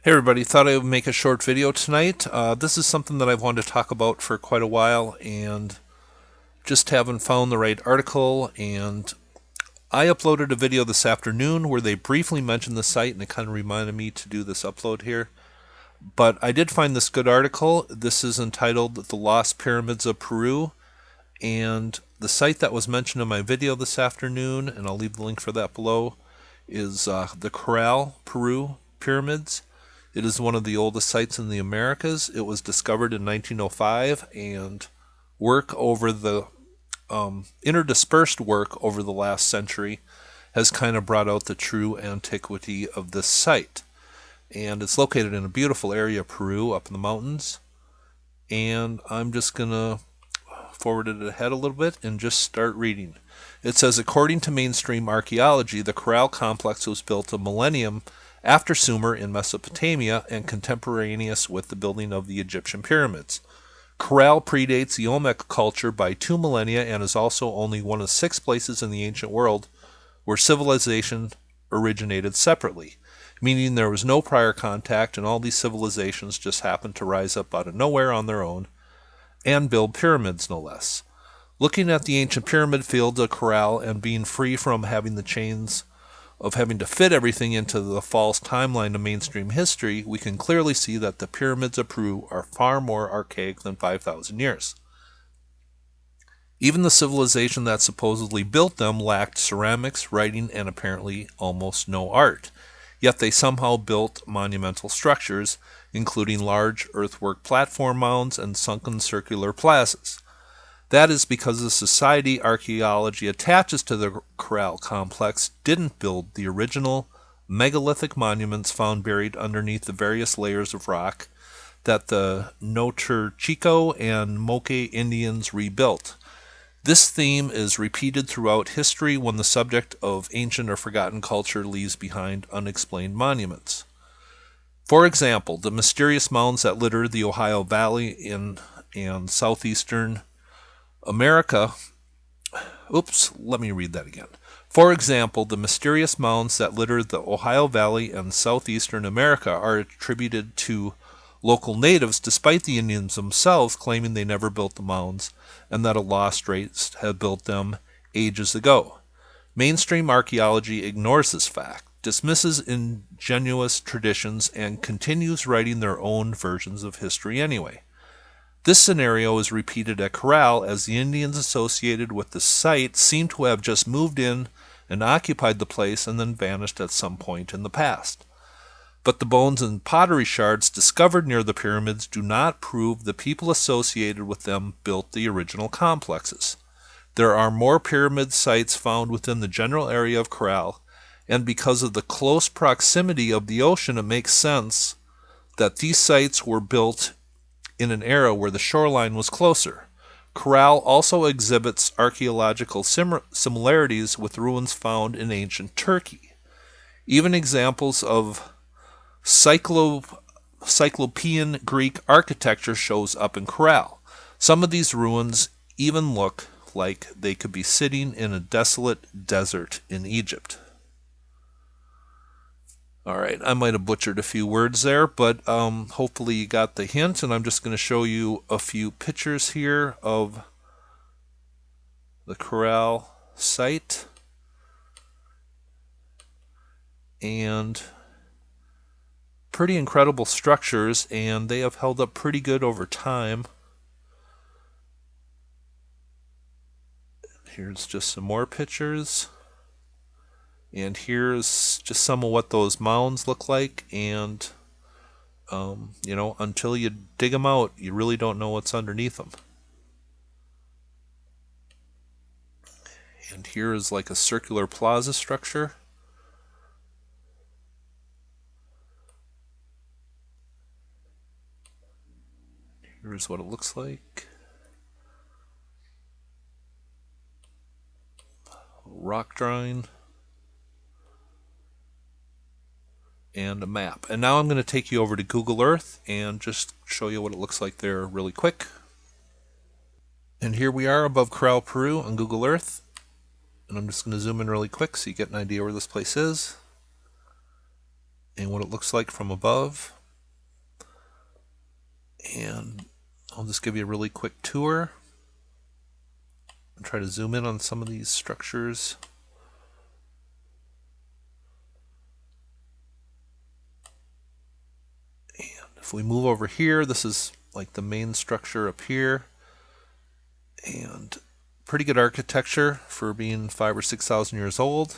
Hey everybody, thought I would make a short video tonight. This is something that I've wanted to talk about for quite a while and just haven't found the right article. And I uploaded a video this afternoon where they briefly mentioned the site and it kind of reminded me to do this upload here. But I did find this good article. This is entitled The Lost Pyramids of Peru. And the site that was mentioned in my video this afternoon, and I'll leave the link for that below, is the Caral Peru Pyramids. It is one of the oldest sites in the Americas. It was discovered in 1905, and interdispersed work over the last century has kind of brought out the true antiquity of this site. And it's located in a beautiful area of Peru up in the mountains. And I'm just going to forward it ahead a little bit and just start reading. It says, according to mainstream archaeology, the Caral complex was built a millennium after Sumer in Mesopotamia and contemporaneous with the building of the Egyptian pyramids. Caral predates the Olmec culture by 2 millennia and is also only one of 6 places in the ancient world where civilization originated separately, meaning there was no prior contact and all these civilizations just happened to rise up out of nowhere on their own and build pyramids, no less. Looking at the ancient pyramid field of Caral and being free from having the chains of having to fit everything into the false timeline of mainstream history, we can clearly see that the pyramids of Peru are far more archaic than 5,000 years. Even the civilization that supposedly built them lacked ceramics, writing, and apparently almost no art. Yet they somehow built monumental structures, including large earthwork platform mounds and sunken circular plazas. That is because the society archaeology attaches to the Caral complex didn't build the original megalithic monuments found buried underneath the various layers of rock that the Chico and Moche Indians rebuilt. This theme is repeated throughout history when the subject of ancient or forgotten culture leaves behind unexplained monuments. For example, the mysterious mounds that litter the Ohio Valley in southeastern America. Let me read that again. For example, the mysterious mounds that litter the Ohio Valley and southeastern America are attributed to local natives, despite the Indians themselves claiming they never built the mounds and that a lost race had built them ages ago. Mainstream archaeology ignores this fact, dismisses ingenuous traditions, and continues writing their own versions of history anyway. This scenario is repeated at Caral, as the Indians associated with the site seem to have just moved in and occupied the place and then vanished at some point in the past. But the bones and pottery shards discovered near the pyramids do not prove the people associated with them built the original complexes. There are more pyramid sites found within the general area of Caral, and because of the close proximity of the ocean, it makes sense that these sites were built in an era where the shoreline was closer. Caral also exhibits archaeological similarities with ruins found in ancient Turkey. Even examples of Cyclopean Greek architecture shows up in Caral. Some of these ruins even look like they could be sitting in a desolate desert in Egypt. All right, I might have butchered a few words there, but hopefully you got the hint, and I'm just going to show you a few pictures here of the Caral site. And pretty incredible structures, and they have held up pretty good over time. Here's just some more pictures. And here's just some of what those mounds look like. And, until you dig them out, you really don't know what's underneath them. And here is like a circular plaza structure. Here's what it looks like. Rock drawing. And a map. And now I'm going to take you over to Google Earth and just show you what it looks like there really quick. And here we are above Caral, Peru on Google Earth. And I'm just going to zoom in really quick so you get an idea where this place is and what it looks like from above. And I'll just give you a really quick tour and try to zoom in on some of these structures. And if we move over here, this is like the main structure up here. And pretty good architecture for being 5,000 or 6,000 years old.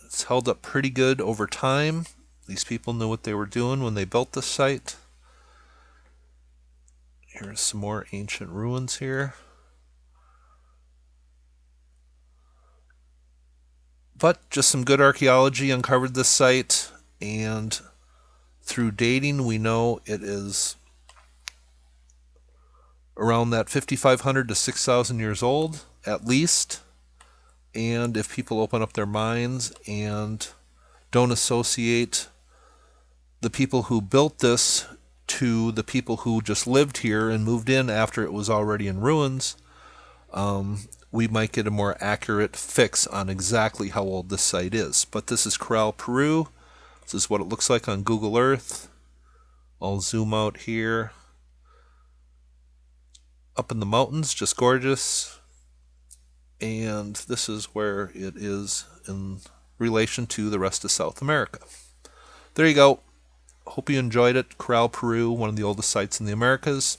It's held up pretty good over time. These people knew what they were doing when they built this site. Here's some more ancient ruins here. But just some good archaeology uncovered this site, and through dating we know it is around that 5,500 to 6,000 years old at least. And if people open up their minds and don't associate the people who built this to the people who just lived here and moved in after it was already in ruins, we might get a more accurate fix on exactly how old this site is. But this is Caral, Peru. This is what it looks like on Google Earth. I'll zoom out here. Up in the mountains, just gorgeous. And this is where it is in relation to the rest of South America. There you go. Hope you enjoyed it. Caral, Peru, one of the oldest sites in the Americas.